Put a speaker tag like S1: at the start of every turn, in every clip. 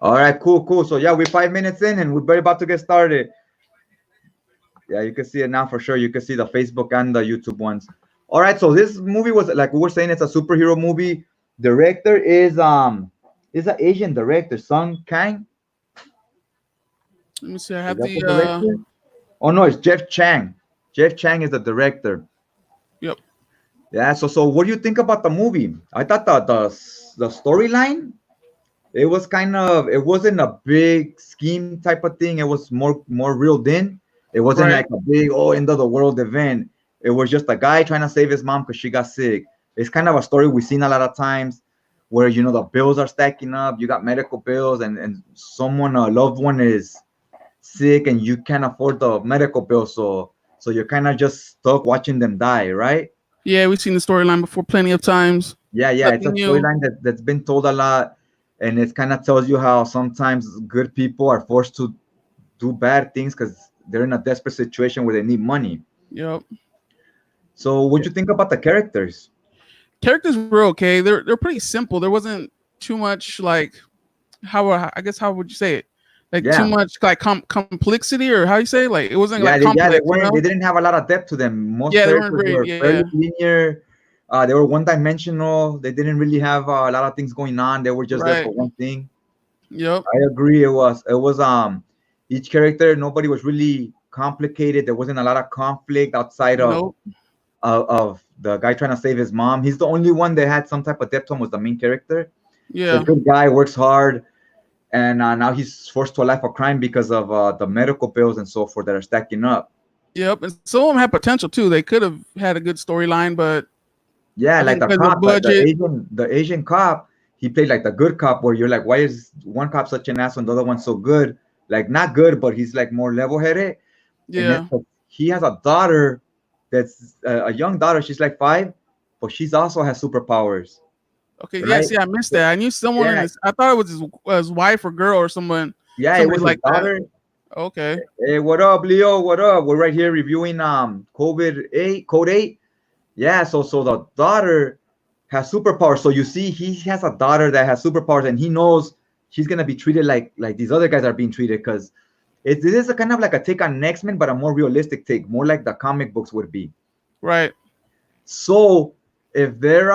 S1: All right, cool, cool. So yeah, we're 5 minutes in and we're very about to get started. Yeah, you can see it now for sure. You can see the Facebook and the YouTube ones. All right, so this movie was like we were saying, it's a superhero movie. Director is an Asian director, Sung Kang.
S2: Let me see. I
S1: Is
S2: have
S1: that the
S2: the
S1: director? Oh no, it's Jeff Chang. Jeff Chang is the director.
S2: yep.
S1: Yeah. So what do you think about the movie? I thought the storyline, it was kind of, it wasn't a big scheme type of thing. It was more reeled in. It wasn't
S2: Right.
S1: like a big end of the world event. It was just a guy trying to save his mom because she got sick. It's kind of a story we've seen a lot of times where the bills are stacking up. You got medical bills and someone, a loved one, is sick and you can't afford the medical bill. So you're kind of just stuck watching them die, right?
S2: Yeah, we've seen the storyline before plenty of times.
S1: Yeah, it's a
S2: Nothing new.
S1: storyline that's been told a lot, and it kind of tells you how sometimes good people are forced to do bad things because they're in a desperate situation where they need money.
S2: Yep.
S1: So, what you think about the characters?
S2: Characters were okay. They're pretty simple. There wasn't too much like I guess how would you say it? Like too
S1: Yeah,
S2: much like complexity or how you say it? Like it wasn't like
S1: they
S2: complex, you
S1: weren't.
S2: know?
S1: They didn't have a lot of depth to them. Most
S2: Yeah, they weren't
S1: characters
S2: very
S1: were fairly
S2: yeah.
S1: linear. They were one-dimensional. They didn't really have a lot of things going on. They were just there
S2: Right.
S1: for one thing.
S2: Yep.
S1: I agree. It was each character. Nobody was really complicated. There wasn't a lot of conflict outside
S2: Nope.
S1: of the guy trying to save his mom. He's the only one that had some type of depth to him, was the main character. The
S2: Yeah.
S1: good guy works hard, and now he's forced to a life of crime because of the medical bills and so forth that are stacking up.
S2: Yep. And some of them had potential too. They could have had a good storyline, but
S1: Yeah,
S2: I
S1: like
S2: think
S1: the
S2: because of
S1: cop,
S2: budget,
S1: the Asian cop, he played like the good cop, where you're like, why is one cop such an asshole and the other one so good? Like not good, but he's like more level-headed. And then
S2: yeah.
S1: he has a daughter that's a young daughter. She's like 5, but she's also has superpowers,
S2: Okay, yeah,
S1: right?
S2: see, I missed that. I knew someone in
S1: Yeah,
S2: this. I thought it was his wife or girl or someone,
S1: yeah, it
S2: somebody
S1: was his
S2: like that.
S1: daughter.
S2: Okay,
S1: Hey, what up, Leo? What up? We're right here reviewing Code 8. Yeah, so the daughter has superpowers. So you see, he has a daughter that has superpowers, and he knows she's gonna be treated like these other guys are being treated, because this is a kind of like a take on X-Men, but a more realistic take, more like the comic books would be.
S2: right,
S1: So if they're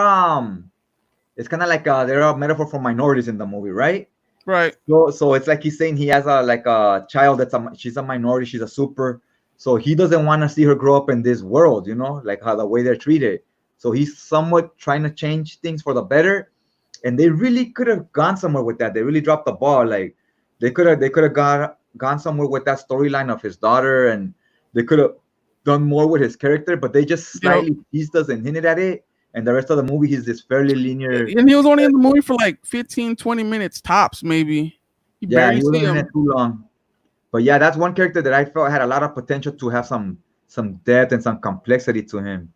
S1: it's kind of like they're a metaphor for minorities in the movie, right?
S2: right,
S1: So it's like he's saying he has a child she's a minority, she's a super, so he doesn't want to see her grow up in this world, like how the way they're treated. So he's somewhat trying to change things for the better, and they really could have gone somewhere with that. They really dropped the ball. Like they could have gone somewhere with that storyline of his daughter, and they could have done more with his character, but they just
S2: yep.
S1: slightly teased us and hinted at it. And the rest of the movie, he's this fairly linear.
S2: And he was only in the movie for like 15, 20 minutes tops, maybe. You
S1: Yeah,
S2: barely
S1: he
S2: see
S1: wasn't in
S2: him.
S1: it too long. But yeah, that's one character that I felt had a lot of potential to have some depth and some complexity to him.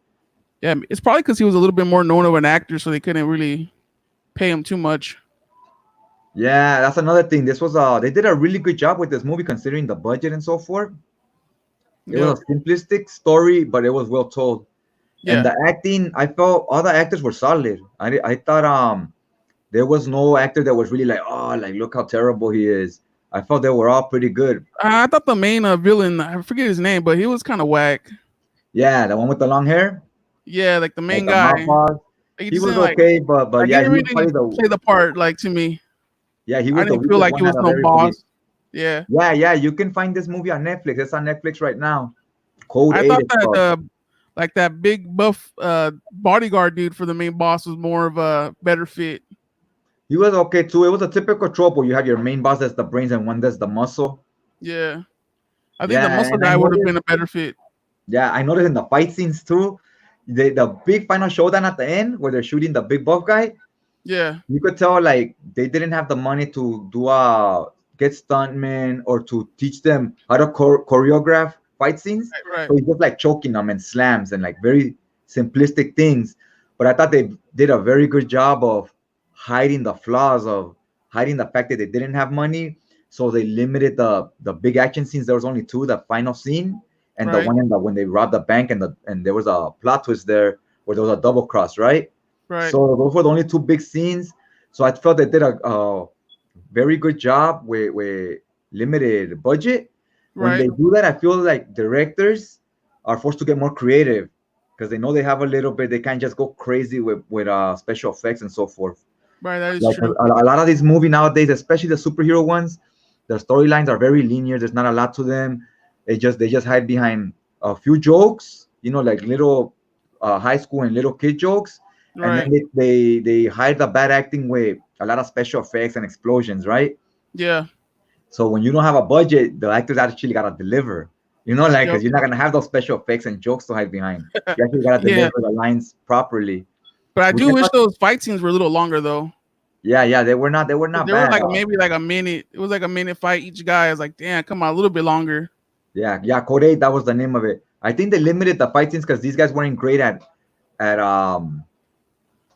S2: Yeah, it's probably because he was a little bit more known of an actor, so they couldn't really pay him too much.
S1: Yeah, that's another thing. This was they did a really good job with this movie considering the budget and so forth. It
S2: Yep.
S1: was a simplistic story, but it was well told. And
S2: Yeah.
S1: the acting, I felt all the actors were solid. I thought there was no actor that was really like, oh, like look how terrible he is. I felt they were all pretty good.
S2: I thought the main villain, I forget his name, but he was kind of whack.
S1: Yeah, the one with the long hair,
S2: Yeah, like the
S1: like
S2: main
S1: the mob
S2: guy.
S1: boss,
S2: He
S1: he
S2: just
S1: was
S2: didn't
S1: okay, but
S2: like he
S1: yeah,
S2: didn't
S1: he was
S2: really
S1: probably the
S2: play the part like to me.
S1: yeah, he
S2: I
S1: was the
S2: didn't feel
S1: weakest
S2: like he
S1: one
S2: was
S1: out of
S2: no
S1: everybody.
S2: boss. Yeah.
S1: Yeah, you can find this movie on Netflix. It's on Netflix right now. Code
S2: I
S1: 8
S2: thought
S1: is
S2: that
S1: called.
S2: like that big buff bodyguard dude for the main boss was more of a better fit.
S1: He was okay too. It was a typical trope where you have your main boss that's the brains and one that's the muscle.
S2: Yeah. I think the
S1: Yeah,
S2: muscle
S1: and I
S2: guy would have
S1: noticed.
S2: been a better fit.
S1: Yeah, I noticed in the fight scenes too. The big final showdown at the end where they're shooting the big buff guy.
S2: Yeah.
S1: You could tell like they didn't have the money to do get stuntmen or to teach them how to choreograph fight scenes.
S2: Right.
S1: So he's just like choking them and slams and like very simplistic things. But I thought they did a very good job of hiding the flaws, of hiding the fact that they didn't have money. So they limited the big action scenes. There was only two: the final scene and the
S2: Right.
S1: one in the when they robbed the bank, and there was a plot twist there where there was a double cross, right?
S2: Right.
S1: So those were the only two big scenes. So I felt they did very good job with limited budget. When they
S2: Right.
S1: do that, I feel like directors are forced to get more creative because they know they have a little bit. They can't just go crazy with special effects and so forth.
S2: Right. That is
S1: Like
S2: true.
S1: a lot of these movies nowadays, especially the superhero ones, the storylines are very linear. There's not a lot to them. They just hide behind a few jokes, like little high school and little kid jokes, and then
S2: Right.
S1: they hide the bad acting with a lot of special effects and explosions, right?
S2: Yeah.
S1: So when you don't have a budget, the actors actually gotta deliver. Like
S2: Yep.
S1: because you're not gonna have those special effects and jokes to hide behind. You actually gotta
S2: Yeah.
S1: deliver the lines properly.
S2: But I
S1: Which
S2: do
S1: I
S2: wish
S1: thought,
S2: those fight scenes were a little longer though.
S1: yeah, they were not
S2: They were
S1: bad.
S2: like maybe like a minute. It was like a minute fight each guy. I was like, damn, come on, a little bit longer.
S1: Yeah, Code 8, that was the name of it. I think they limited the fight scenes because these guys weren't great at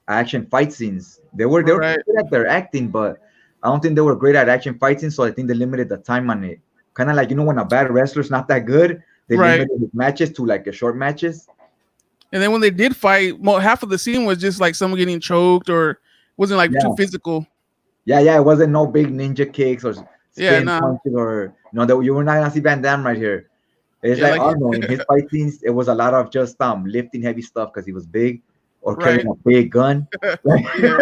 S1: action fight scenes. They were
S2: Right.
S1: good at their acting, but I don't think they were great at action fight scenes. So I think they limited the time on it. Kind of like when a bad wrestler's not that good, they
S2: Right.
S1: limited his matches to like a short matches.
S2: And then when they did fight, half of the scene was just like someone getting choked or wasn't like too
S1: Yeah,
S2: physical.
S1: yeah. It wasn't no big ninja kicks or
S2: Yeah,
S1: spin
S2: nah.
S1: punches or that you were not gonna see Van Damme right here. It's
S2: Yeah,
S1: like
S2: like
S1: Arnold in his fight scenes. It was a lot of just lifting heavy stuff because he was big or carrying
S2: right.
S1: a big gun.
S2: Yeah.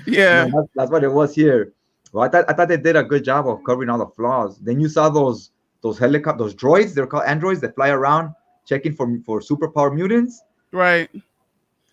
S2: Yeah.
S1: That's what it was here. Well, I thought they did a good job of covering all the flaws. Then you saw those helicopter, those droids. They're called androids that fly around checking for superpower mutants.
S2: Right.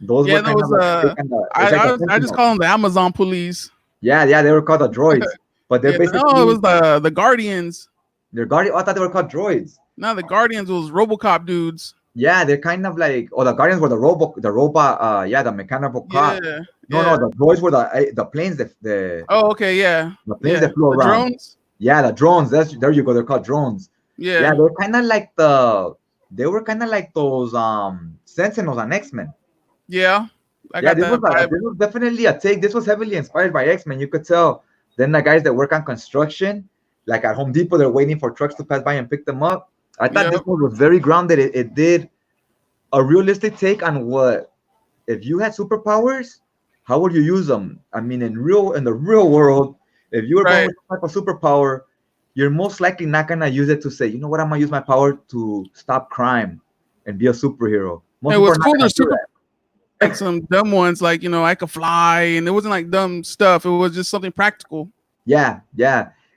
S1: Those
S2: Yeah,
S1: were kind of
S2: those
S1: like it's like a
S2: I just
S1: sentinel.
S2: call them the Amazon police.
S1: Yeah, they were called the droids, but they're
S2: Yeah, no, it
S1: basically
S2: was the Guardians.
S1: they're guardian. I thought they were called droids.
S2: No, the Guardians was RoboCop dudes.
S1: Yeah, they're kind of like, the guardians were the robot, yeah, the mechanical cop.
S2: Yeah,
S1: No,
S2: yeah.
S1: the droids were the planes that
S2: Oh, okay, yeah,
S1: the planes
S2: yeah.
S1: that flew
S2: The
S1: around.
S2: drones.
S1: Yeah, the drones. There you go. They're called drones. Yeah,
S2: Yeah,
S1: they were kind of like those Sentinels on X-Men.
S2: yeah. I
S1: Yeah,
S2: got that vibe.
S1: this was definitely a take. This was heavily inspired by X-Men. You could tell. Then the guys that work on construction, like at Home Depot, they're waiting for trucks to pass by and pick them up. I thought this
S2: Yep.
S1: one was very grounded. It did a realistic take on what if you had superpowers, how would you use them? I mean, in the real world, if you were born
S2: Right.
S1: with some type of superpower, you're most likely not gonna use it to say, you know what, I'm gonna use my power to stop crime and be a superhero. Most
S2: It
S1: people
S2: was
S1: are not
S2: cool.
S1: gonna
S2: There's
S1: do
S2: super
S1: that.
S2: like some dumb ones, like I could fly, and it wasn't like dumb stuff. It was just something practical.
S1: Yeah.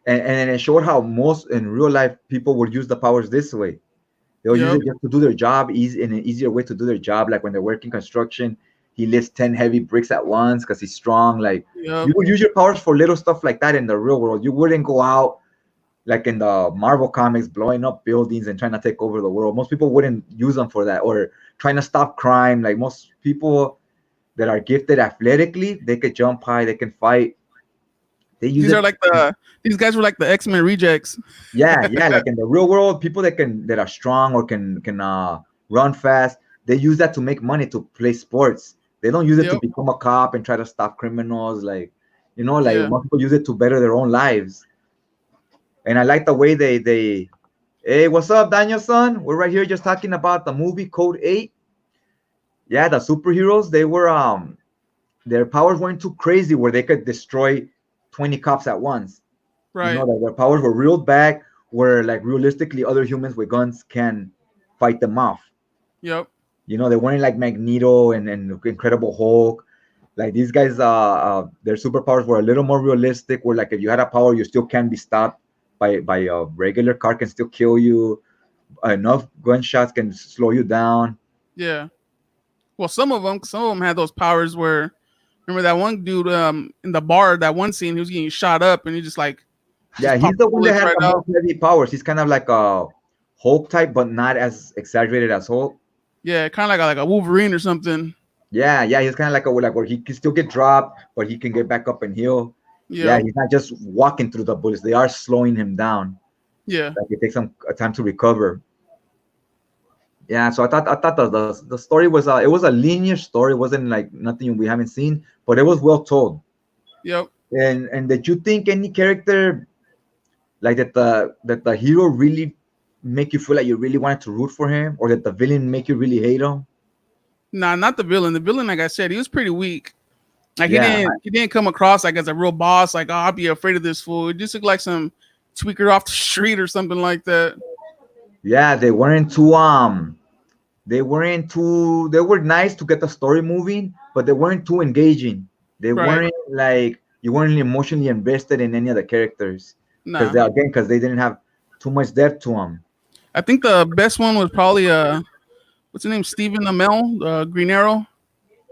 S1: And it showed how most in real life people would use the powers this way. They'll use
S2: Yep.
S1: it just to do their job easy in an easier way to do their job. Like when they're working construction, he lifts 10 heavy bricks at once because he's strong. Like
S2: Yep.
S1: you would use your powers for little stuff like that in the real world. You wouldn't go out like in the Marvel comics, blowing up buildings and trying to take over the world. Most people wouldn't use them for that, or trying to stop crime. Like most people that are gifted athletically, they could jump high, they can fight. They use
S2: These
S1: it.
S2: are like these guys were like the X-Men rejects.
S1: Yeah. Like in the real world, people that are strong or can run fast, they use that to make money to play sports. They don't use it to
S2: Yep.
S1: become a cop and try to stop criminals. Like
S2: Yeah.
S1: most people use it to better their own lives. And I like the way they hey, what's up, Daniel son? We're right here just talking about the movie Code 8. Yeah, the superheroes, they were their powers weren't too crazy where they could destroy 20 cops at once.
S2: Right.
S1: That their powers were reeled back where like realistically other humans with guns can fight them off.
S2: Yep.
S1: They weren't like Magneto and Incredible Hulk. Like these guys, their superpowers were a little more realistic. Where like if you had a power, you still can be stopped by a regular car can still kill you. Enough gunshots can slow you down.
S2: Yeah. Well, some of them had those powers where, remember that one dude in the bar, that one scene, he was getting shot up, and he just like
S1: Yeah, he's
S2: popped
S1: the one that
S2: bullets
S1: has
S2: right
S1: the
S2: out.
S1: most heavy powers. He's kind of like a Hulk type, but not as exaggerated as Hulk.
S2: Yeah, kind of like a Wolverine or something.
S1: Yeah, he's kind of like where he can still get dropped, but he can get back up and heal. Yeah,
S2: Yep.
S1: he's not just walking through the bullets; they are slowing him down.
S2: Yeah.
S1: Like it takes some time to recover. Yeah, so I thought the story was it was a linear story. It wasn't like nothing we haven't seen, but it was well told.
S2: Yep.
S1: And did you think any character like that the hero really make you feel like you really wanted to root for him, or that the villain make you really hate him?
S2: Nah, not the villain. The villain, like I said, he was pretty weak. Like
S1: Yeah,
S2: he didn't come across like as a real boss. Like, oh, I'll be afraid of this fool. It just looked like some tweaker off the street or something like that.
S1: yeah, they were nice to get the story moving, but they weren't too engaging. They
S2: Right?
S1: weren't like you weren't emotionally invested in any of the characters
S2: Nah.
S1: because they didn't have too much depth to them.
S2: I think the best one was probably what's his name? Stephen Amell, Green Arrow.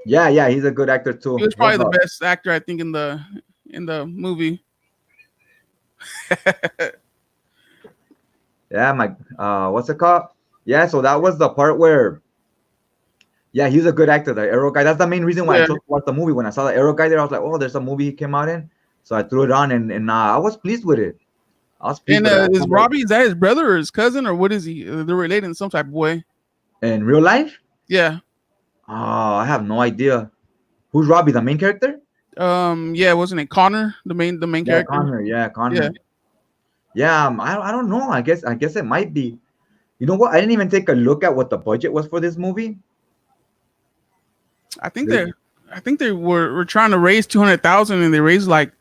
S1: Yeah, yeah, he's a good actor
S2: He
S1: too.
S2: was probably the best actor, I think, in the movie.
S1: Yeah, my what's it called? Yeah, so that was the part where yeah, he's a good actor, the Arrow guy. That's the main reason why I
S2: Yeah.
S1: chose to watch the movie. When I saw the Arrow guy there, I was like, oh, there's a movie he came out in. So I threw it on and I was pleased with it. I was pleased
S2: And
S1: with it.
S2: is Robbie, is that his brother or his cousin or what is he? They're related in some type of way.
S1: In real life?
S2: Yeah.
S1: Oh, I have no idea. Who's Robbie, the main character?
S2: Yeah, wasn't it Connor, the main
S1: Yeah,
S2: character?
S1: Connor. Yeah,
S2: Yeah.
S1: Connor. Yeah, I don't know. I guess it might be. You know what? I didn't even take a look at what the budget was for this movie.
S2: I think they were trying to raise 200,000 and they raised like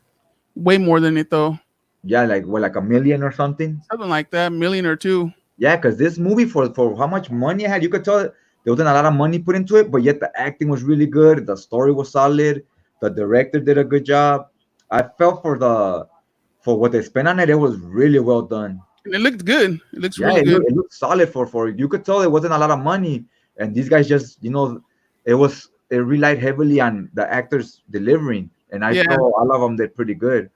S2: way more than it though.
S1: Yeah, like what, like a million or something.
S2: Something like that, million or two.
S1: Yeah, because this movie for how much money it had, you could tell there wasn't a lot of money put into it, but yet the acting was really good. The story was solid. The director did a good job. I felt for what they spent on it, it was really well done.
S2: And it looked good. It looks
S1: Yeah,
S2: really good.
S1: it looked solid for you could tell it wasn't a lot of money, and these guys just it relied heavily on the actors delivering, and I
S2: Yeah.
S1: felt all of them did pretty good.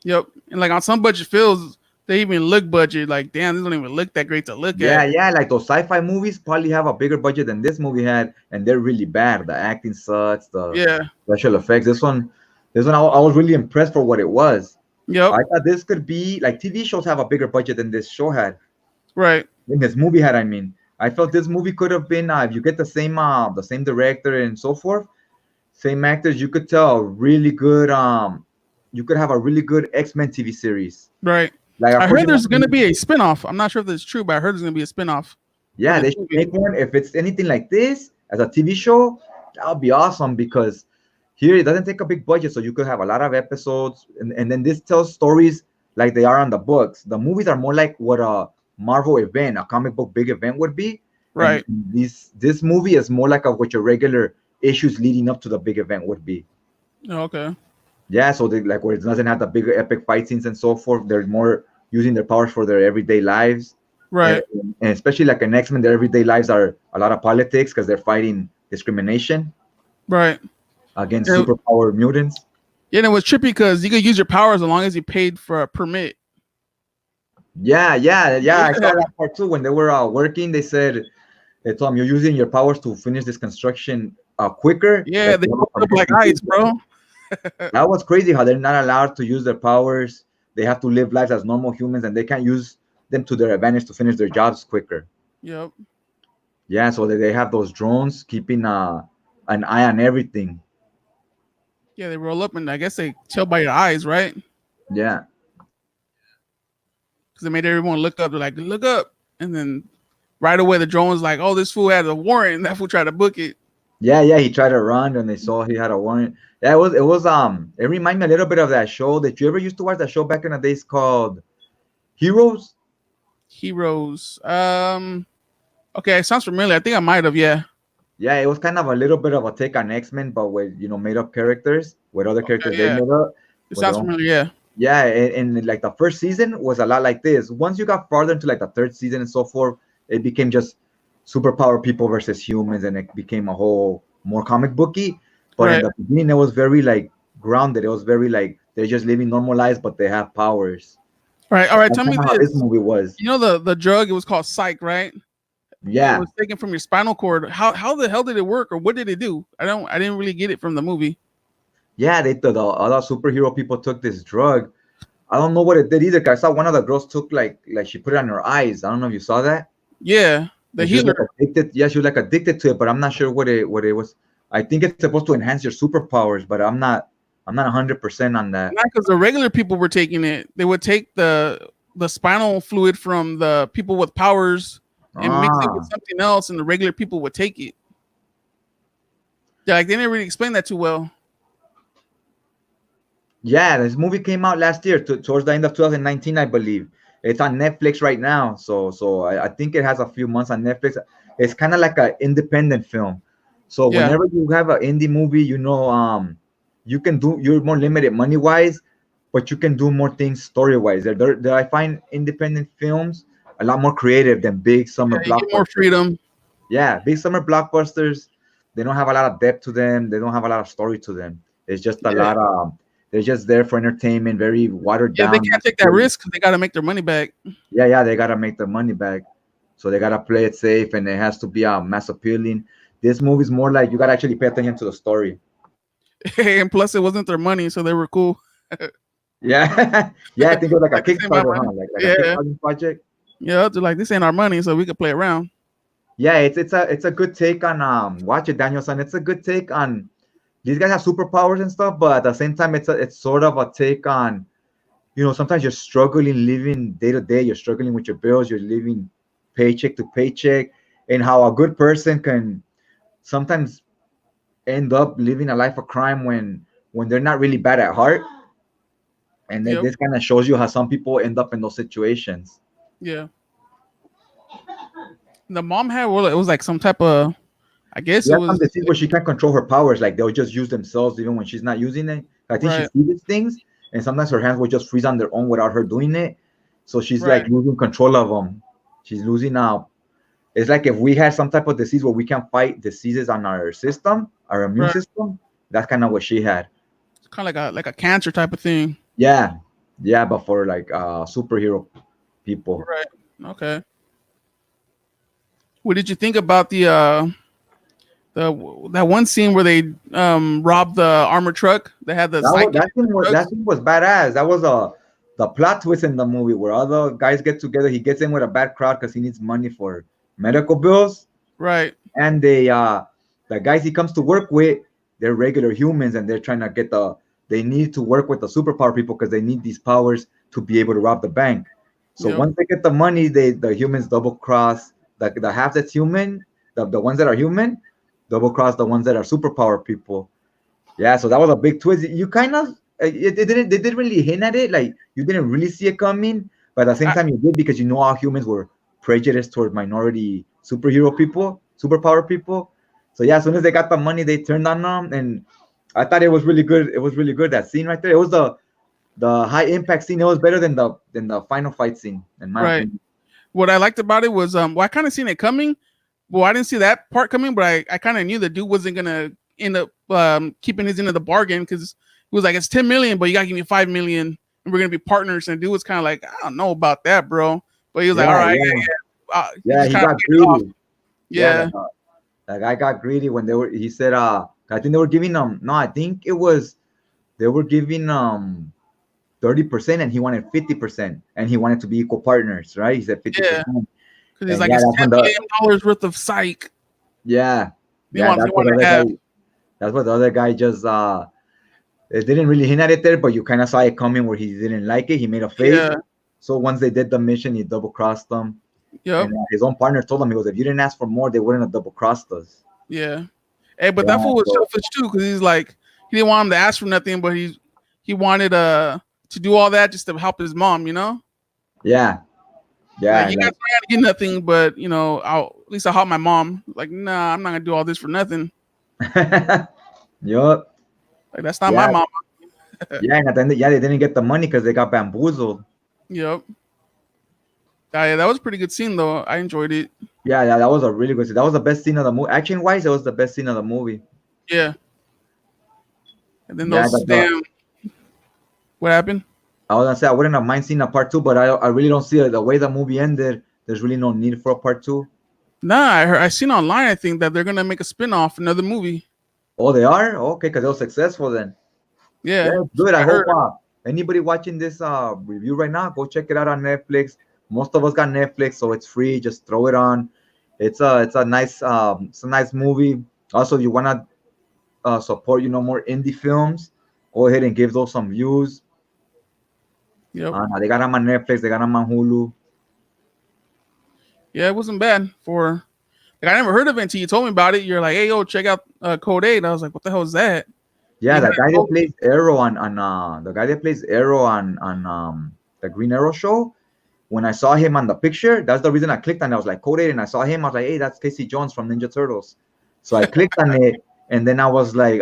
S2: Yep. And like on some budget films, they even look budget. Like, damn, this don't even look that great to look
S1: Yeah,
S2: at.
S1: yeah, like those sci-fi movies probably have a bigger budget than this movie had, and they're really bad. The acting sucks, the
S2: Yeah.
S1: special effects. This one, I was really impressed for what it was.
S2: Yep.
S1: I thought this could be like TV shows have a bigger budget than this show had.
S2: Right.
S1: In this movie had, I mean, I felt this movie could have been if you get the same director and so forth, same actors, you could tell really good. You could have a really good X-Men TV series.
S2: Right.
S1: Like
S2: I heard there's gonna be a spinoff. I'm not sure if that's true, but I heard there's gonna be a spinoff.
S1: yeah,
S2: the
S1: they should
S2: movie.
S1: make one. If it's anything like this as a TV show, that would be awesome because here it doesn't take a big budget, so you could have a lot of episodes, and then this tells stories like they are on the books. The movies are more like what a Marvel event, a comic book big event would be. And
S2: Right.
S1: this movie is more like what your regular issues leading up to the big event would be.
S2: Oh, okay.
S1: Yeah, so they like where it doesn't have the bigger epic fight scenes and so forth. They're more using their powers for their everyday lives.
S2: Right.
S1: And especially like in X-Men, their everyday lives are a lot of politics because they're fighting discrimination
S2: Right.
S1: against
S2: Yeah.
S1: superpower mutants.
S2: Yeah, and it was trippy because you could use your powers as long as you paid for a permit.
S1: Yeah, yeah, yeah. I saw that part too. When they were working, they told them you're using your powers to finish this construction quicker.
S2: Yeah,
S1: Like,
S2: they
S1: you have
S2: look
S1: a
S2: like
S1: permission.
S2: ice, bro.
S1: That was crazy how they're not allowed to use their powers. They have to live lives as normal humans, and they can't use them to their advantage to finish their jobs quicker.
S2: Yep.
S1: Yeah, so they have those drones keeping an eye on everything.
S2: Yeah, they roll up and I guess they tell by your eyes, right?
S1: Yeah,
S2: Because they made everyone look up. They're like, look up. And then right away the drone's like, oh, this fool had a warrant. And that fool tried to book it.
S1: yeah, yeah. He tried to run, and they saw he had a warrant. Yeah, it reminded me a little bit of that show that you ever used to watch. That show back in the days called Heroes.
S2: Heroes. Okay, sounds familiar. I think I might have, yeah.
S1: Yeah, it was kind of a little bit of a take on X-Men, but with made up characters, with other characters they
S2: yeah.
S1: made up.
S2: It
S1: with
S2: sounds
S1: their own-
S2: familiar, yeah.
S1: Yeah, and like the first season was a lot like this. Once you got farther into like the third season and so forth, it became just superpower people versus humans, and it became a whole more comic booky. But in
S2: Right.
S1: the beginning, it was very like grounded. It was very like they're just living normal lives, but they have powers.
S2: All right,
S1: That's
S2: tell me
S1: kinda how
S2: this.
S1: this movie was.
S2: You know the drug, it was called Psych, right? It
S1: Yeah,
S2: was taken from your spinal cord. How the hell did it work or what did it do? I didn't really get it from the movie.
S1: yeah. The other superhero people took this drug. I don't know what it did either. 'Cause I saw one of the girls took like she put it on her eyes. I don't know if you saw that.
S2: Yeah, the
S1: She was
S2: healer.
S1: like addicted. Yeah, she was like addicted to it, but I'm not sure what it was. I think it's supposed to enhance your superpowers, but I'm not 100% on that.
S2: Not because the regular people were taking it. They would take the spinal fluid from the people with powers and mix it with
S1: Ah,
S2: something else, and the regular people would take it. Yeah, like they didn't really explain that too well.
S1: Yeah, this movie came out last year, towards the end of 2019, I believe. It's on Netflix right now, so I think it has a few months on Netflix. It's kind of like an independent film. So
S2: Yeah.
S1: whenever you have an indie movie, you can do you're more limited money wise, but you can do more things story wise. I find independent films a lot more creative than big summer
S2: Yeah, you get more
S1: blockbusters.
S2: freedom.
S1: Yeah, big summer blockbusters, they don't have a lot of depth to them. They don't have a lot of story to them. It's just a
S2: Yeah.
S1: lot of they're just there for entertainment, very watered
S2: Yeah, they
S1: down.
S2: can't take that risk because they got to make their money back.
S1: Yeah, they gotta make their money back, so they gotta play it safe, and it has to be mass appealing. This movie's more like you gotta actually pay attention to the story.
S2: And plus, it wasn't their money, so they were cool.
S1: Yeah, yeah, I think it was like a
S2: Like, this ain't my
S1: Kickstarter,
S2: money.
S1: huh? Like a
S2: Yeah.
S1: Kickstarter project.
S2: Yeah, they're like, this ain't our money, so we could play around.
S1: Yeah, it's a good take on watch it, Daniel-san. It's a good take on these guys have superpowers and stuff, but at the same time, it's sort of a take on sometimes you're struggling living day to day, you're struggling with your bills, you're living paycheck to paycheck, and how a good person can sometimes end up living a life of crime when they're not really bad at heart. And then
S2: Yep.
S1: this kind of shows you how some people end up in those situations.
S2: Yeah. The mom had, well, it was like some type of, I guess
S1: You
S2: it
S1: have some
S2: was,
S1: disease where she can't control her powers, like they'll just use themselves even when she's not using it. I think she
S2: right,
S1: sees these things, and sometimes her hands will just freeze on their own without her doing it. So she's like
S2: right.
S1: losing control of them. She's losing It's like if we had some type of disease where we can fight diseases on our system, our immune
S2: Right.
S1: system, that's kind of what she had.
S2: It's kind of like a cancer type of thing.
S1: Yeah, yeah, but for like superhero people.
S2: Right. Okay. What did you think about the that one scene where they robbed the armored truck? They had the
S1: That was,
S2: psychic
S1: that
S2: drugs.
S1: scene was badass. That was the plot twist in the movie where all the guys get together. He gets in with a bad crowd because he needs money for medical bills,
S2: Right.
S1: and the guys he comes to work with, they're regular humans, and they're trying to they need to work with the superpower people because they need these powers to be able to rob the bank. So
S2: Yep.
S1: once they get the money, the humans double cross the half that's human, the ones that are human, double cross the ones that are superpower people. Yeah, so that was a big twist. You kind of they didn't really hint at it, like you didn't really see it coming, but at the same
S2: I,
S1: time you did because you know how humans were prejudiced toward minority superhero people, superpower people. So yeah, as soon as they got the money, they turned on them, and I thought it was really good. It was really good, that scene right there. It was the high impact scene. It was better than the final fight scene, in my
S2: right.
S1: opinion.
S2: What I liked about it was well, I kind of seen it coming. Well, I didn't see that part coming, but I kind of knew the dude wasn't gonna end up keeping his end of the bargain because he was like, it's 10 million, but you gotta give me 5 million, and we're gonna be partners. And the dude was kind of like, I don't know about that, bro. But he was like, all
S1: Yeah,
S2: right,
S1: yeah,
S2: yeah, yeah. He
S1: yeah.
S2: just
S1: He
S2: kind of
S1: got
S2: played it off.
S1: greedy. Yeah,
S2: Yeah,
S1: that guy got greedy when they were. He said, I think they were giving them. No, I think it was they were giving 30%, and he wanted 50%, and he wanted to be equal partners, right? He said
S2: yeah.
S1: 50%,
S2: Because he's
S1: and
S2: like,
S1: yeah,
S2: it's
S1: that's when
S2: $10 million worth of psych.
S1: yeah,
S2: He
S1: yeah,
S2: wants, he
S1: that's what
S2: wanted
S1: the
S2: to
S1: other
S2: have.
S1: guy. That's what the other guy just it didn't really hint at it there, but you kind of saw it coming where he didn't like it. He made a face.
S2: Yeah,
S1: So once they did the mission, he double crossed them,
S2: yep,
S1: and his own partner told him, he goes, "If you didn't ask for more, they wouldn't have double crossed us."
S2: yeah. Hey, but that
S1: Yeah,
S2: fool was
S1: so
S2: selfish too, because he's like, he didn't want him to ask for nothing, but he wanted to do all that just to help his mom, you know?
S1: yeah,
S2: Like,
S1: yeah,
S2: you guys
S1: like
S2: aren't gonna get nothing, but I'll at least I'll help my mom. Like, nah, I'm not gonna do all this for nothing.
S1: yup,
S2: Like, that's not my
S1: yeah,
S2: mom.
S1: yeah, and at the end, yeah, they didn't get the money because they got bamboozled.
S2: Yep. Yeah, that was a pretty good scene though. I enjoyed it.
S1: Yeah, yeah, that was a really good scene. That was the best scene of the movie. Action wise, it was the best scene of the movie.
S2: Yeah. And then
S1: Yeah,
S2: those damn, what happened?
S1: I was gonna say I wouldn't have mind seeing a part two, but I really don't see it. The way the movie ended, there's really no need for a part two.
S2: Nah, I seen online. I think that they're gonna make a spin-off, another movie.
S1: Oh, they are? Okay, because they were successful then.
S2: Yeah,
S1: Yeah, good. I
S2: I heard.
S1: hope anybody watching this review right now, go check it out on Netflix. Most of us got Netflix, so it's free. Just throw it on. It's a nice movie. Also, if you wanna support more indie films, go ahead and give those some views.
S2: Yep.
S1: They got them on Netflix. They got them on Hulu.
S2: Yeah, it wasn't bad for. Like, I never heard of it until you told me about it. You're like, hey, yo, check out Code 8. I was like, what the hell is that?
S1: Yeah,
S2: You
S1: the
S2: know,
S1: guy that
S2: oh,
S1: plays Arrow on the guy that plays Arrow on the Green Arrow show. When I saw him on the picture, that's the reason I clicked on it. I was like, Code 8, and I saw him. I was like, hey, that's Casey Jones from Ninja Turtles. So I clicked on it, and then I was like,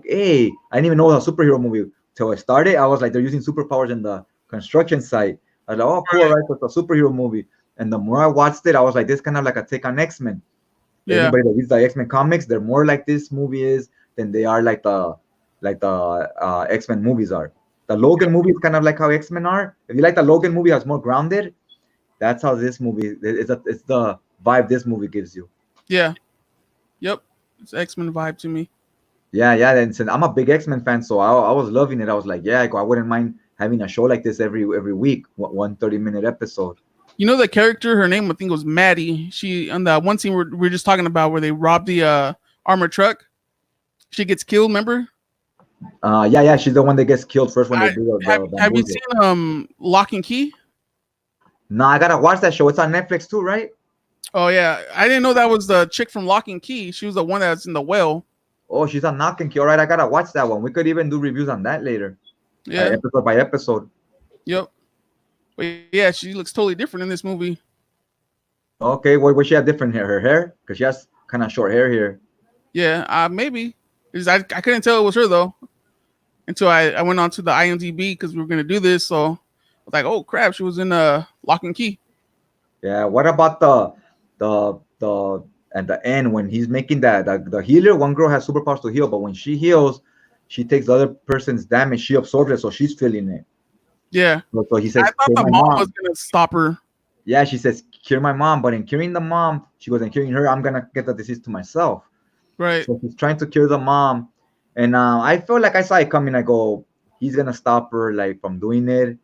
S1: hey, I didn't even know it was a superhero movie till I started. I was like, they're using superpowers in the construction site. I was like, oh, cool,
S2: right.
S1: right? So it's a superhero movie. And the more I watched it, I was like, this kind of like a take on X-Men.
S2: Yeah.
S1: Anybody that reads the X-Men comics, they're more like this movie is than they are like the X-Men movies are. The Logan movie is kind of like how X-Men are. If you like the Logan movie, it's more grounded. That's how this movie it's the vibe this movie gives you.
S2: Yeah. Yep. It's X-Men vibe to me.
S1: Yeah, yeah. And since I'm a big X-Men fan, so I was loving it. I was like, yeah, I wouldn't mind having a show like this every week, one 30-minute episode.
S2: You know the character, her name I think was Maddie. She on the one scene we're just talking about where they robbed the armored truck. She gets killed, remember?
S1: Yeah, yeah. She's the one that gets killed first when they
S2: I
S1: do the
S2: have you
S1: bamboozle.
S2: seen Lock and Key?
S1: No, I gotta watch that show. It's on Netflix too, right?
S2: Oh yeah. I didn't know that was the chick from Lock and Key. She was the one that's in the well.
S1: Oh, she's on Knock and Key. All right, I gotta watch that one. We could even do reviews on that later,
S2: Yeah.
S1: episode by episode.
S2: Yep. But yeah, she looks totally different in this movie.
S1: Okay, what she have different hair? Her hair, because she has kind of short hair here.
S2: Yeah, maybe. I couldn't tell it was her though until I went on to the IMDb because we were gonna do this. So I was like, oh crap, she was in Lock and Key.
S1: Yeah. What about the at the end when he's making that the healer? One girl has superpowers to heal, but when she heals, she takes the other person's damage. She absorbs it, so she's feeling it.
S2: Yeah,
S1: So he
S2: I
S1: says,
S2: thought
S1: "Kill
S2: the
S1: my
S2: mom was
S1: mom."
S2: gonna stop her.
S1: Yeah, she says, "Cure my mom," but in curing the mom, she goes, "And curing her, I'm gonna get the disease to myself."
S2: Right.
S1: So he's trying to cure the mom, and I feel like I saw it coming. I go, he's gonna stop her like from doing it,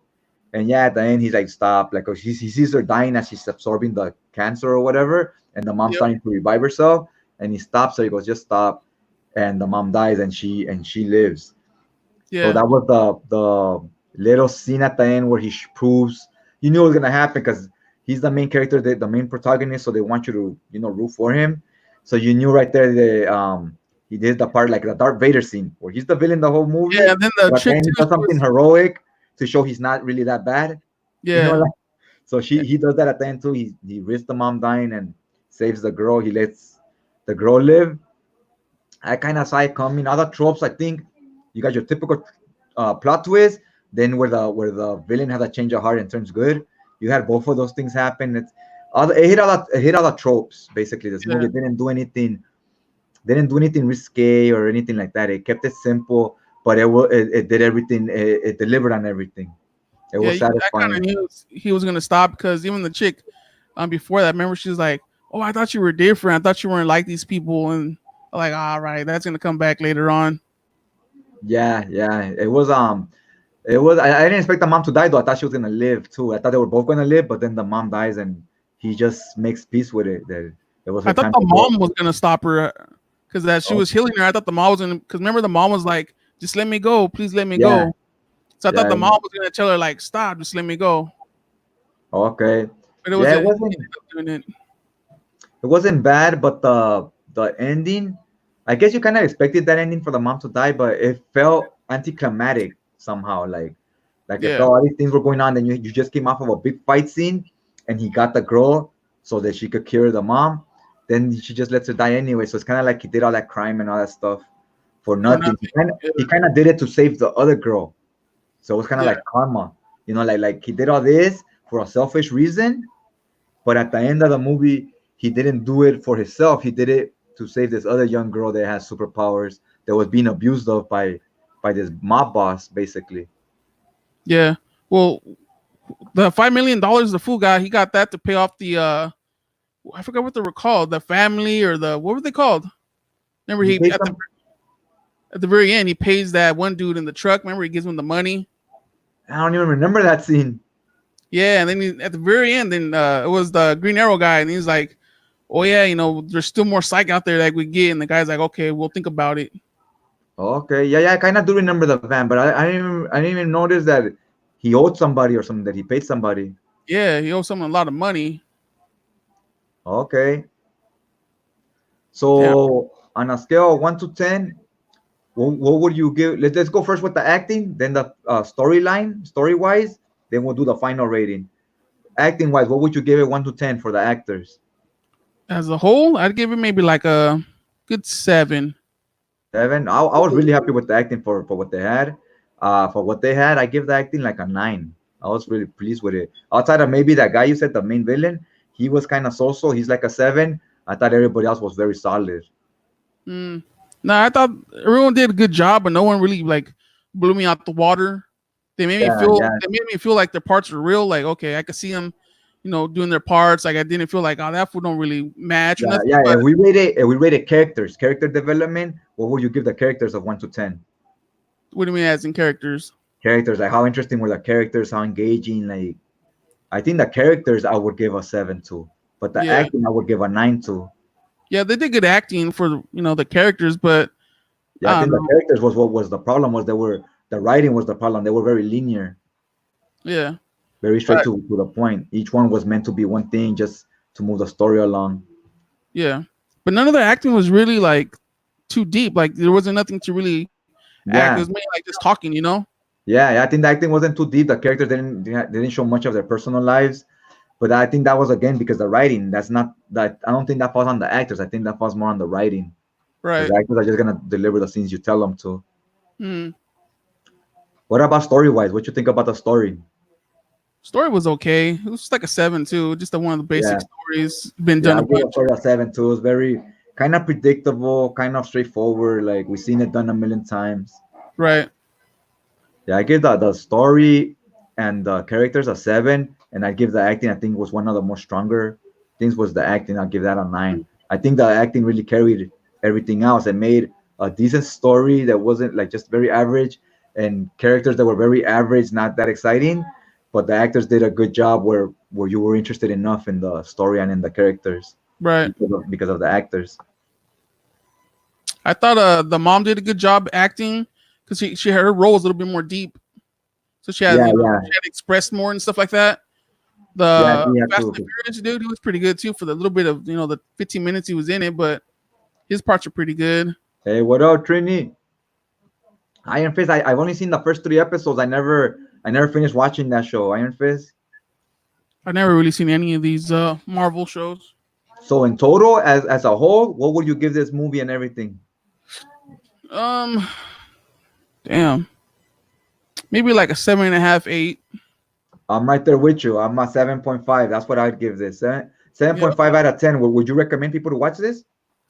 S1: and yeah, at the end he's like, stop, like 'cause he sees her dying as she's absorbing the cancer or whatever, and the mom's
S2: Yep.
S1: starting to revive herself, and he stops her. He goes, just stop, and the mom dies, and she lives. So
S2: Yeah.
S1: that was the little scene at the end where he proves you knew it was gonna happen because he's the main character, the main protagonist. So they want you to root for him. So you knew right there he did the part like the Darth Vader scene where he's the villain the whole movie,
S2: Yeah. And then the
S1: but
S2: chick
S1: then he
S2: too.
S1: does
S2: She
S1: something
S2: was.
S1: heroic to show he's not really that bad.
S2: Yeah.
S1: Like, so he does that at the end too. He risks the mom dying and saves the girl. He lets the girl live. I kind of saw it coming. Other tropes, I think, you got your typical plot twist. Then where the villain has a change of heart and turns good. You had both of those things happen. It hit all the tropes. Basically, this
S2: Yeah.
S1: movie didn't do anything risque or anything like that. It kept it simple, but it did everything. It delivered on everything. It
S2: Yeah.
S1: was
S2: I kind of
S1: satisfying.
S2: knew he was gonna stop because even the chick, before that, remember she was like, "Oh, I thought you were different. I thought you weren't like these people." And I'm like, all right, that's gonna come back later on.
S1: Yeah, yeah. I didn't expect the mom to die though. I thought she was gonna live too. I thought they were both gonna live, but then the mom dies and he just makes peace with it. That it was
S2: I
S1: her
S2: thought
S1: time
S2: the
S1: to go.
S2: mom was gonna stop her because that she
S1: Oh,
S2: was healing her. I thought the mom was gonna because remember the mom was like, "Just let me go, please let me
S1: yeah,
S2: go." So I thought
S1: yeah.
S2: the mom was gonna tell her like, "Stop, just let me go,"
S1: Okay.
S2: but it was
S1: Yeah, it
S2: a, he
S1: wasn't
S2: ended up doing it.
S1: it wasn't bad, but the ending, I guess you kind of expected that ending for the mom to die, but it felt anticlimactic somehow. Like it
S2: Yeah,
S1: felt all these things were going on, then you just came off of a big fight scene, and he got the girl so that she could cure the mom. Then she just lets her die anyway. So it's kind of like he did all that crime and all that stuff for
S2: for
S1: nothing. He
S2: nothing.
S1: kind of
S2: Yeah,
S1: he kind of did it to save the other girl. So it was kind of
S2: yeah,
S1: like karma, like he did all this for a selfish reason, but at the end of the movie, he didn't do it for himself. He did it to save this other young girl that has superpowers that was being abused of by this mob boss, basically.
S2: yeah. Well, the $5 million the fool got, he got that to pay off the I forgot what they were called, the family or the what were they called? Remember
S1: He
S2: he
S1: paid some.
S2: at the very end he pays that one dude in the truck. Remember he gives him the money.
S1: I don't even remember that scene.
S2: Yeah, and then at the very end, then it was the Green Arrow guy, and he's like, "Oh yeah, there's still more psych out there that we get." And the guy's like, "Okay, we'll think about it."
S1: Okay, yeah, yeah, I kind of do remember the van, but I didn't even notice that he owed somebody or something that he paid somebody.
S2: Yeah, he owes someone a lot of money.
S1: Okay,
S2: Yeah,
S1: so on a scale of 1 to 10, What would you give? Let's go first with the acting, then the storyline, story wise. Then we'll do the final rating. Acting wise, what would you give it 1 to 10 for the actors?
S2: As a whole, I'd give it maybe like a good 7.
S1: 7. I was really happy with the acting for what they had. For what they had, I give the acting like a 9. I was really pleased with it. Outside of maybe that guy you said, the main villain, he was kind of so-so. He's like a 7. I thought everybody else was very solid.
S2: Mm. No, I thought everyone did a good job, but no one really like blew me out the water. They made me
S1: Yeah,
S2: feel.
S1: yeah,
S2: They made me feel like their parts were real. Like, okay, I could see them, doing their parts. Like, I didn't feel like, oh, that fool don't really match or
S1: yeah,
S2: nothing.
S1: yeah.
S2: But
S1: If we rated character development, what would you give the characters of 1 to 10?
S2: what do you mean, as in characters?
S1: Characters, like how interesting were the characters, how engaging. Like I think the characters I would give a 7 to, but the
S2: Yeah,
S1: acting I would give a 9 to.
S2: yeah, they did good acting for the characters, but
S1: Yeah, I
S2: I
S1: think
S2: don't
S1: the
S2: know.
S1: characters was what was the problem. Was they were the writing was the problem. They were very linear,
S2: Yeah,
S1: very straight
S2: but
S1: to the point. Each one was meant to be one thing, just to move the story along.
S2: yeah, but none of the acting was really like too deep. Like there wasn't nothing to really act. It was
S1: Yeah,
S2: mainly like just talking.
S1: yeah. I think the acting wasn't too deep. The characters didn't show much of their personal lives, but I think that was again because the writing. That's not that. I don't think that falls on the actors. I think that falls more on the writing because
S2: Right.
S1: the actors are just gonna deliver the scenes you tell them to.
S2: Mm.
S1: What about story wise? What you think about the story?
S2: Story was okay. It was just like a 7 too. Just one of the basic
S1: Yeah,
S2: stories. Been
S1: yeah.
S2: done
S1: I
S2: a
S1: give a
S2: bunch.
S1: story a 7 too. It's very kind of predictable, kind of straightforward. Like we've seen it done a million times.
S2: Right.
S1: Yeah, I give the story and the characters a 7, and I give the acting. I think was one of the more stronger things was the acting. I'll give that a 9. I think the acting really carried everything else and made a decent story that wasn't like just very average, and characters that were very average, not that exciting, but the actors did a good job where you were interested enough in the story and in the characters
S2: Right.
S1: because of the actors.
S2: I thought the mom did a good job acting because she her role was a little bit more deep. So she had
S1: Yeah,
S2: you know
S1: yeah,
S2: she had expressed more and stuff like that.
S1: yeah.
S2: The
S1: He had
S2: Fast and the
S1: to.
S2: Furious dude, he was pretty good too for the little bit of the 15 minutes he was in it, but his parts are pretty good.
S1: Hey, what up, Trini? Iron Fist. I've only seen the first 3 episodes. I never finished watching that show, Iron Fist.
S2: I've never really seen any of these Marvel shows.
S1: So in total, as a whole, what would you give this movie and everything?
S2: Um, damn, maybe like a 7.5, 8.
S1: I'm right there with you. I'm a 7.5. That's what I'd give this.
S2: Yeah,
S1: 7.5 out of 10. Would you recommend people to watch this?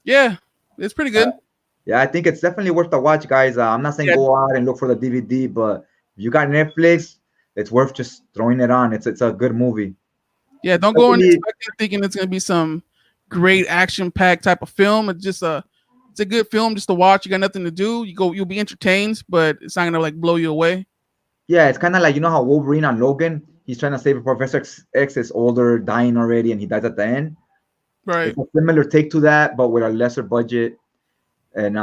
S2: yeah, it's pretty
S1: Uh,
S2: good.
S1: yeah, I think it's definitely worth the watch, guys. I'm not saying
S2: Yeah,
S1: go out and look for the DVD, but if you got Netflix, it's worth just throwing it on. It's a good movie.
S2: yeah. Don't go in
S1: Especially,
S2: expecting thinking it's gonna be some great action packed type of film. It's a good film just to watch. You got nothing to do. You'll be entertained, but it's not gonna like blow you away.
S1: yeah, it's kind of like how Wolverine on Logan, he's trying to save Professor X is older, dying already, and he dies at the end.
S2: Right.
S1: It's a similar take to that, but with a lesser budget. And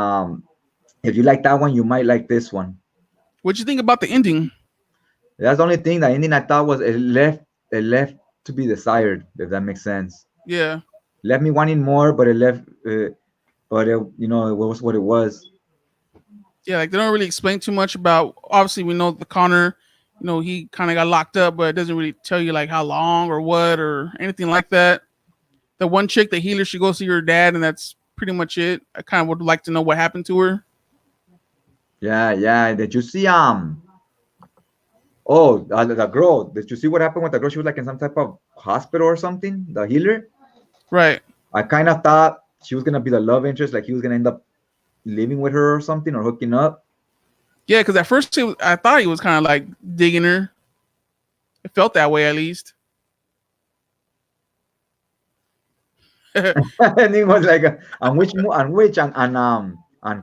S1: if you like that one, you might like this one.
S2: What you think about the ending?
S1: That's the only thing. The ending I thought was it left to be desired. If that makes sense,
S2: Yeah.
S1: left me wanting more, but it left. But it was what it was.
S2: Yeah, like they don't really explain too much about. Obviously, we know the Connor, he kind of got locked up, but it doesn't really tell you like how long or what or anything like that. The one chick, the healer, she goes to her dad, and that's pretty much it. I kind of would like to know what happened to her.
S1: Yeah, yeah. Did you see Oh, the girl. Did you see what happened with the girl? She was like in some type of hospital or something. The healer.
S2: Right.
S1: I kind of thought she was gonna be the love interest, like he was gonna end up living with her or something or hooking up.
S2: Yeah, because at first I thought he was kind of like digging her. It felt that way at least.
S1: And he was like, on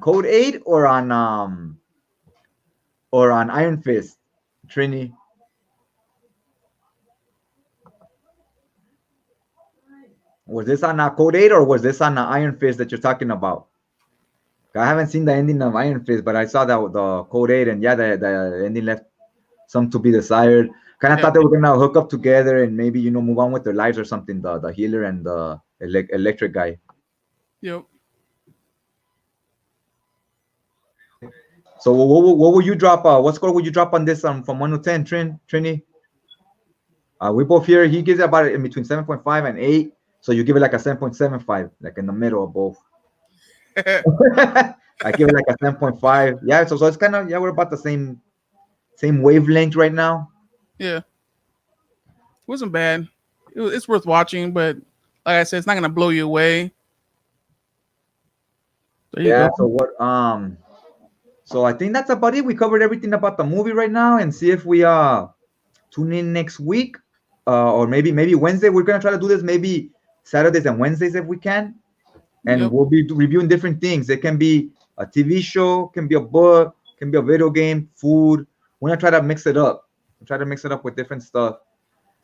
S1: Code 8 or on Iron Fist, Trini. Was this on Code 8 or was this on Iron Fist that you're talking about? I haven't seen the ending of Iron Fist, but I saw that the Code 8, and yeah, the ending left some to be desired. Kind of
S2: Yeah.
S1: thought they were gonna hook up together and maybe move on with their lives or something. The healer and the electric guy.
S2: Yep.
S1: So what will you drop? What score would you drop on this from 1 to 10, Trini? We both here. He gives it about in between 7.5 and 8. So you give it like a 7.75, like in the middle of both. I give it like a 7.5. Yeah, so it's kind of, yeah, we're about the same wavelength right now.
S2: Yeah, it wasn't bad. It's worth watching, but like I said, it's not gonna blow you away. There you
S1: Yeah.
S2: go.
S1: So I think that's about it. We covered everything about the movie right now, and see if we tune in next week, or maybe Wednesday. We're gonna try to do this maybe Saturdays and Wednesdays if we can, and
S2: Yep.
S1: we'll be reviewing different things. It can be a TV show, can be a book, can be a video game, food. We're gonna try to mix it up. Try to mix it up with different stuff.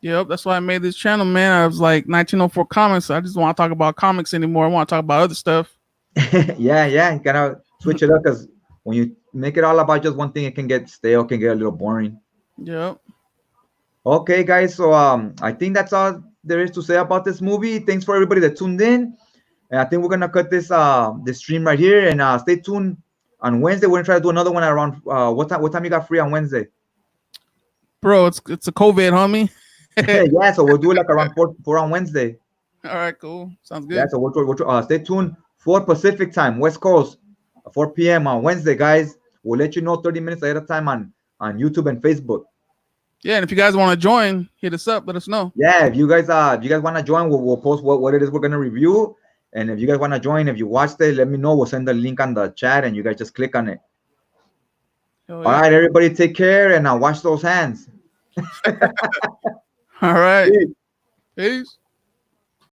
S2: Yep. That's why I made this channel, man. I was like 1904 comics. I just want to talk about comics anymore. I want to talk about other stuff.
S1: Yeah. You gotta switch it up because when you make it all about just one thing, it can get stale, can get a little boring.
S2: Yep.
S1: Okay, guys. So I think that's all there is to say about this movie. Thanks for everybody that tuned in. And I think we're gonna cut this stream right here, and stay tuned on Wednesday. We're gonna try to do another one around what time you got free on Wednesday?
S2: Bro, it's a COVID, homie.
S1: Yeah, so we'll do it like around four on Wednesday.
S2: All right, cool. Sounds
S1: Yeah,
S2: good.
S1: so we'll stay tuned. 4 Pacific time, West Coast, 4 p.m. on Wednesday, guys. We'll let you know 30 minutes ahead of time on YouTube and Facebook.
S2: Yeah, and if you guys want to join, hit us up. Let us know.
S1: Yeah, if you guys want to join, we'll post what it is we're gonna review. And if you guys want to join, if you watched it, let me know. We'll send the link on the chat, and you guys just click on it.
S2: Hell
S1: All
S2: yeah.
S1: right, everybody, take care and wash those hands.
S2: All right.
S1: Peace.
S2: Peace.